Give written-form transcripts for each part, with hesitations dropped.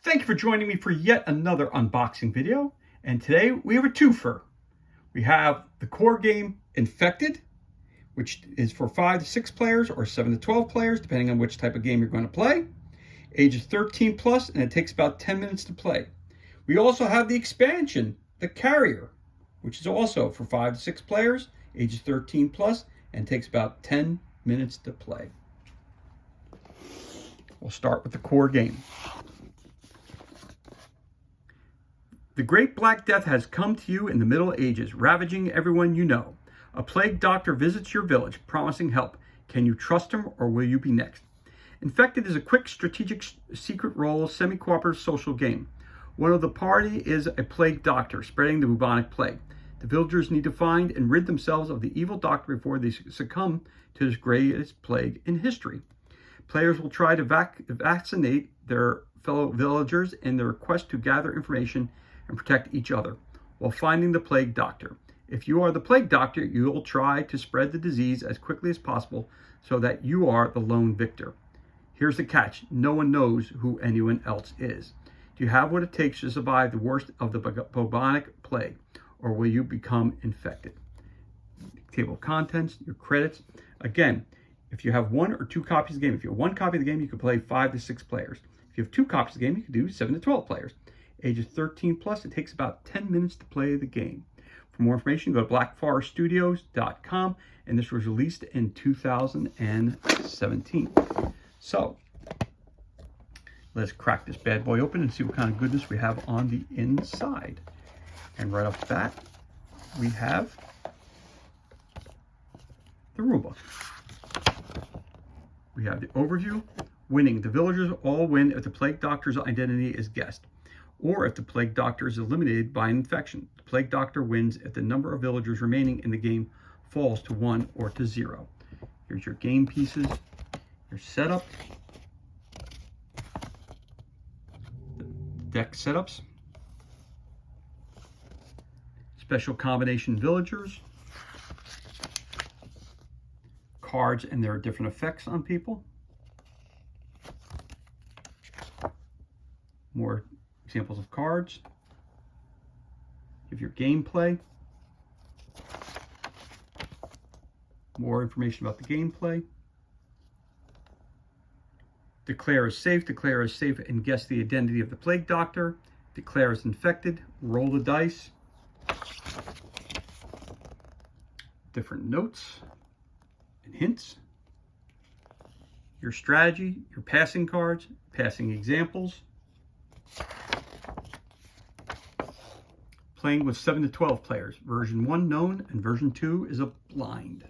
Thank you for joining me for yet another unboxing video. And today we have a twofer. We have the core game Infected, which is for 5 to 6 players or 7 to 12 players, depending on which type of game you're going to play. Ages 13 plus, and it takes about 10 minutes to play. We also have the expansion, The Carrier, which is also for 5 to 6 players, ages 13 plus, and takes about 10 minutes to play. We'll start with the core game. The Great Black Death has come to you in the Middle Ages, ravaging everyone you know. A plague doctor visits your village, promising help. Can you trust him, or will you be next? Infected is a quick, strategic, secret role, semi-cooperative social game. One of the party is a plague doctor, spreading the bubonic plague. The villagers need to find and rid themselves of the evil doctor before they succumb to this greatest plague in history. Players will try to vaccinate their fellow villagers in their quest to gather information and protect each other while finding the plague doctor. If you are the plague doctor, you will try to spread the disease as quickly as possible so that you are the lone victor. Here's the catch: no one knows who anyone else is. Do you have what it takes to survive the worst of the bubonic plague, or will you become infected? Table of contents, your credits. Again, if you have 1 or 2 copies of the game, if you have 1 copy of the game, you can play 5 to 6 players. If you have 2 copies of the game, you can do 7 to 12 players. Ages 13 plus, it takes about 10 minutes to play the game. For more information, go to blackforeststudios.com, and this was released in 2017. So, let's crack this bad boy open and see what kind of goodness we have on the inside. And right off the bat, we have the rulebook. We have the overview. Winning. The villagers all win if the plague doctor's identity is guessed, or if the plague doctor is eliminated by an infection. The plague doctor wins if the number of villagers remaining in the game falls to 1 or to 0. Here's your game pieces, your setup, the deck setups, special combination villagers, cards and their different effects on people, more examples of cards, give your gameplay, more information about the gameplay, declare as safe and guess the identity of the plague doctor, declare as infected, roll the dice, different notes and hints, your strategy, your passing cards, passing examples, playing with 7 to 12 players. Version 1 known and version 2 is a blind.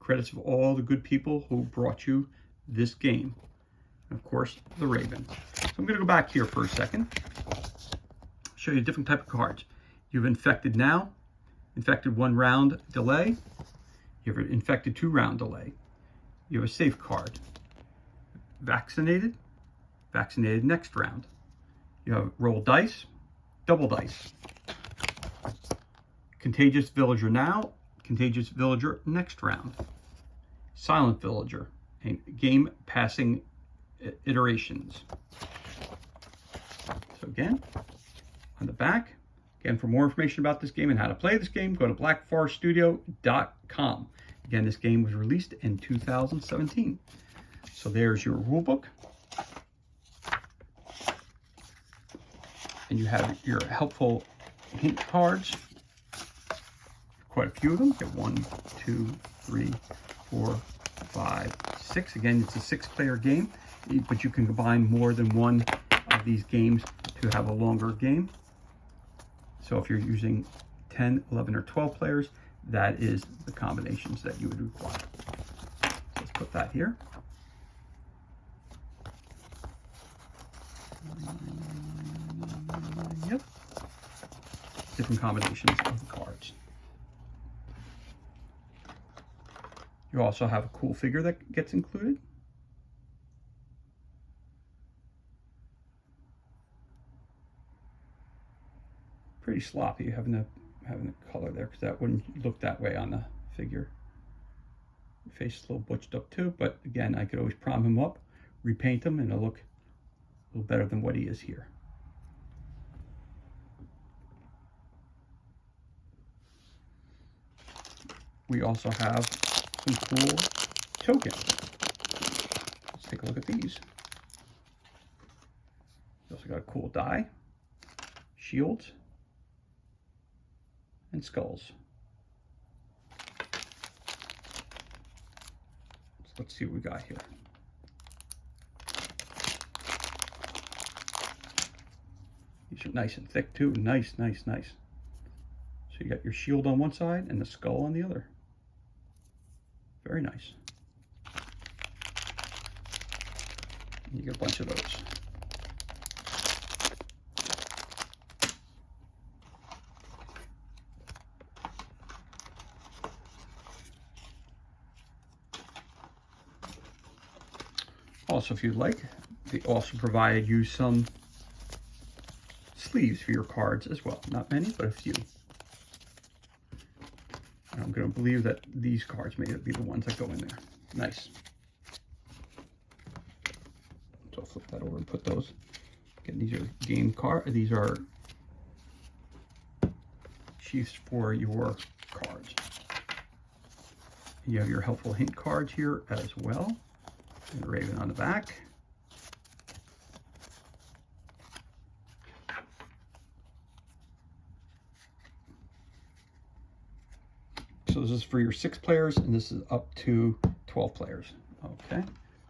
Credits of all the good people who brought you this game. And of course, the Raven. So I'm going to go back here for a second. Show you a different type of cards. You have Infected now, Infected 1 round delay. You have an Infected 2 round delay. You have a safe card. Vaccinated, vaccinated next round. You have roll dice, double dice. Contagious villager now, contagious villager next round. Silent villager, and game passing iterations. So again, on the back, again, for more information about this game and how to play this game, go to blackforeststudio.com. Again, this game was released in 2017. So there's your rulebook. And you have your helpful hint cards. Quite a few of them. Get 1, 2, 3, 4, 5, 6. Again, it's a 6-player game, but you can combine more than one of these games to have a longer game. So if you're using 10, 11, or 12 players, that is the combinations that you would require. So let's put that here. Yep. Different combinations of the cards. You also have a cool figure that gets included. Pretty sloppy having the color there, because that wouldn't look that way on the figure. Face is a little butched up too, but again, I could always prom him up, repaint him, and it'll look A little better than what he is here. We also have some cool tokens. Let's take a look at these. We also got a cool die, shields, and skulls. So let's see what we got here. These are nice and thick too. Nice, nice, nice. So you got your shield on one side and the skull on the other. Very nice. And you get a bunch of those. Also, if you'd like, they also provided you some sleeves for your cards as well. Not many, but a few. And I'm going to believe that these cards may be the ones that go in there. Nice. So I'll flip that over and put those. Again, these are game cards. These are sheaths for your cards. You have your helpful hint cards here as well. And the raven on the back. So this is for your 6 players, and this is up to 12 players. Okay.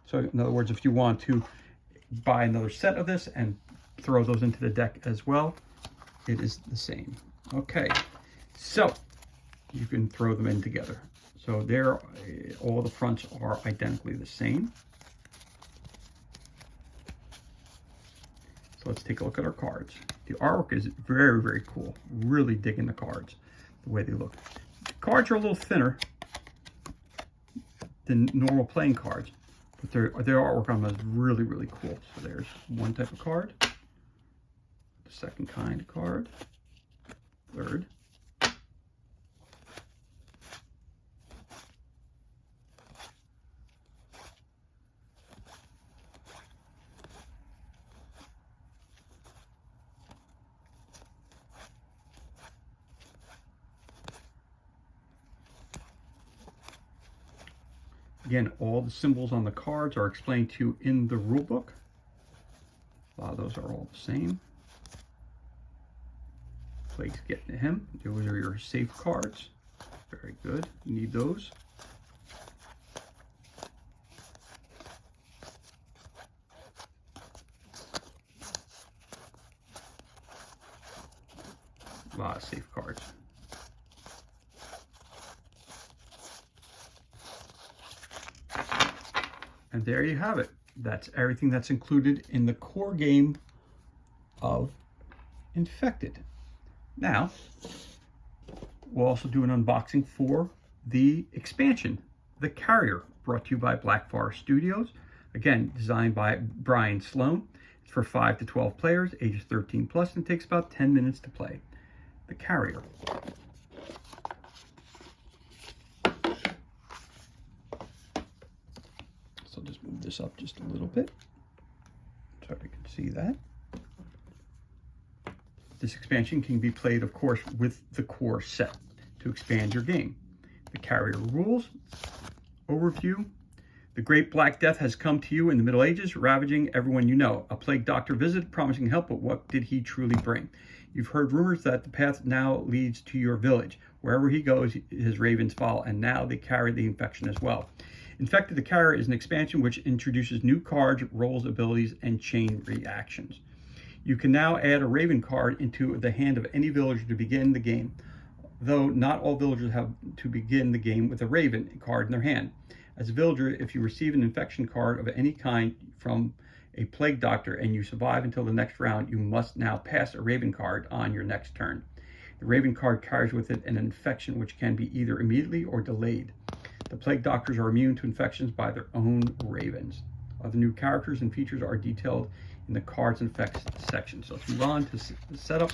So in other words, if you want to buy another set of this and throw those into the deck as well, it is the same. Okay. So you can throw them in together. So there, all the fronts are identically the same. So let's take a look at our cards. The artwork is very, very cool. Really digging the cards, the way they look. The cards are a little thinner than normal playing cards, but their artwork on them is really, really cool. So there's one type of card, the second kind of card, third, again, all the symbols on the cards are explained to you in the rule book. A lot of those are all the same. Plague's getting to him. Those are your safe cards. Very good. You need those. A lot of safe cards. And there you have it. That's everything that's included in the core game of Infected. Now, we'll also do an unboxing for the expansion, The Carrier, brought to you by Black Forest Studios. Again, designed by Brian Sloan. It's for 5 to 12 players, ages 13 plus, and it takes about 10 minutes to play. The Carrier. So I'll just move this up just a little bit so you can see that. This expansion can be played, of course, with the core set to expand your game. The Carrier rules, overview. The Great Black Death has come to you in the Middle Ages, ravaging everyone you know. A plague doctor visited, promising help, but what did he truly bring? You've heard rumors that the path now leads to your village. Wherever he goes, his ravens follow, and now they carry the infection as well. Infected, the Carrier is an expansion which introduces new cards, roles, abilities, and chain reactions. You can now add a Raven card into the hand of any villager to begin the game, though not all villagers have to begin the game with a Raven card in their hand. As a villager, if you receive an infection card of any kind from a plague doctor and you survive until the next round, you must now pass a Raven card on your next turn. The Raven card carries with it an infection which can be either immediately or delayed. The plague doctors are immune to infections by their own ravens. Other new characters and features are detailed in the cards and effects section. So let's move on to the setup.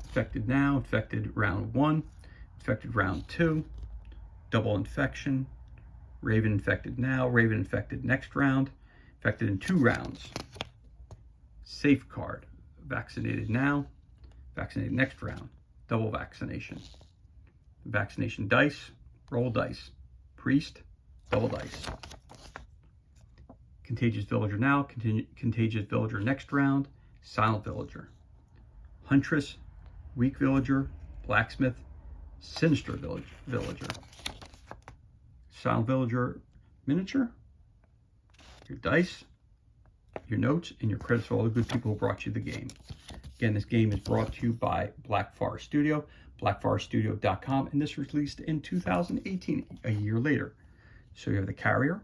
Infected now, infected round 1, infected round 2, double infection, Raven infected now, Raven infected next round, Infected in 2 rounds. Safeguard. Vaccinated now. Vaccinated next round. Double vaccination. Vaccination dice. Roll dice. Priest. Double dice. Contagious Villager now. Contagious Villager next round. Silent Villager. Huntress. Weak Villager. Blacksmith. Sinister Villager. Silent Villager miniature. Your dice, your notes, and your credits for all the good people who brought you the game. Again, this game is brought to you by Black Forest Studio, blackforeststudio.com, and this was released in 2018, a year later. So you have the carrier.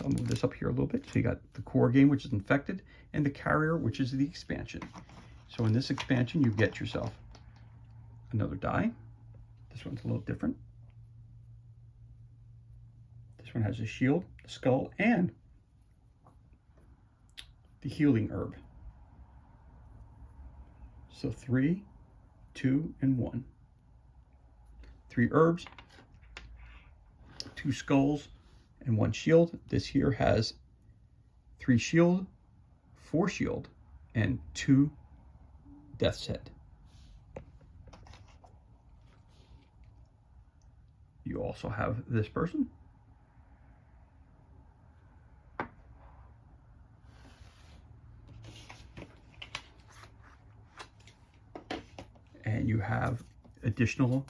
I'll move this up here a little bit. So you got the core game, which is Infected, and the carrier, which is the expansion. So in this expansion, you get yourself another die. This one's a little different. This one has a shield, a skull, and the healing herb. So 3, 2, and 1. 3 herbs, 2 skulls, and 1 shield. This here has 3 shield, 4 shield, and 2 death's head. You also have this person. And you have additional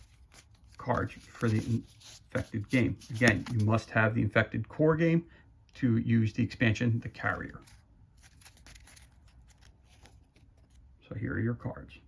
cards for the Infected game. Again, you must have the Infected core game to use the expansion, the carrier. So here are your cards.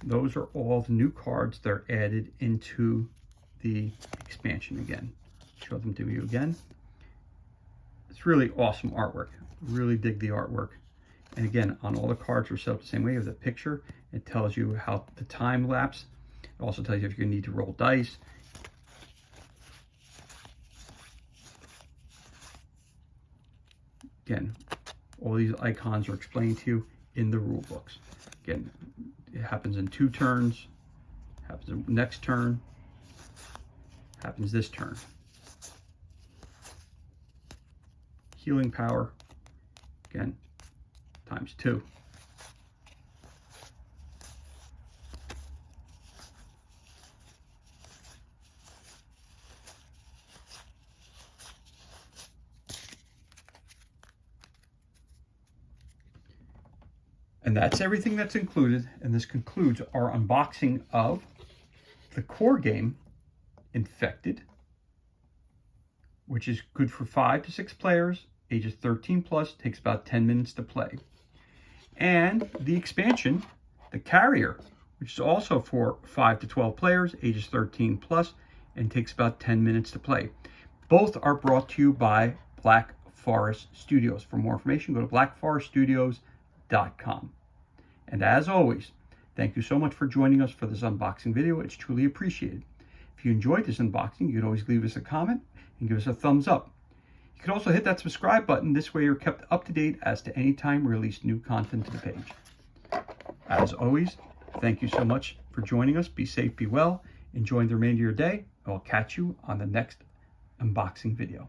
Those are all the new cards that are added into the expansion again. Show them to you again. It's really awesome artwork. Really dig the artwork. And again, on all the cards are set up the same way. You have the picture. It tells you how the time lapse. It also tells you if you need to roll dice. Again, all these icons are explained to you in the rule books. Again, it happens in 2 turns, happens in next turn, happens this turn. Healing power, again, times 2. And that's everything that's included, and this concludes our unboxing of the core game, Infected, which is good for 5 to 6 players, ages 13 plus, takes about 10 minutes to play. And the expansion, the carrier, which is also for 5 to 12 players, ages 13 plus, and takes about 10 minutes to play. Both are brought to you by Black Forest Studios. For more information, go to blackforeststudios.com. And as always, thank you so much for joining us for this unboxing video. It's truly appreciated. If you enjoyed this unboxing, you can always leave us a comment and give us a thumbs up. You can also hit that subscribe button. This way you're kept up to date as to any time we release new content to the page. As always, thank you so much for joining us. Be safe, be well, enjoy the remainder of your day. I'll catch you on the next unboxing video.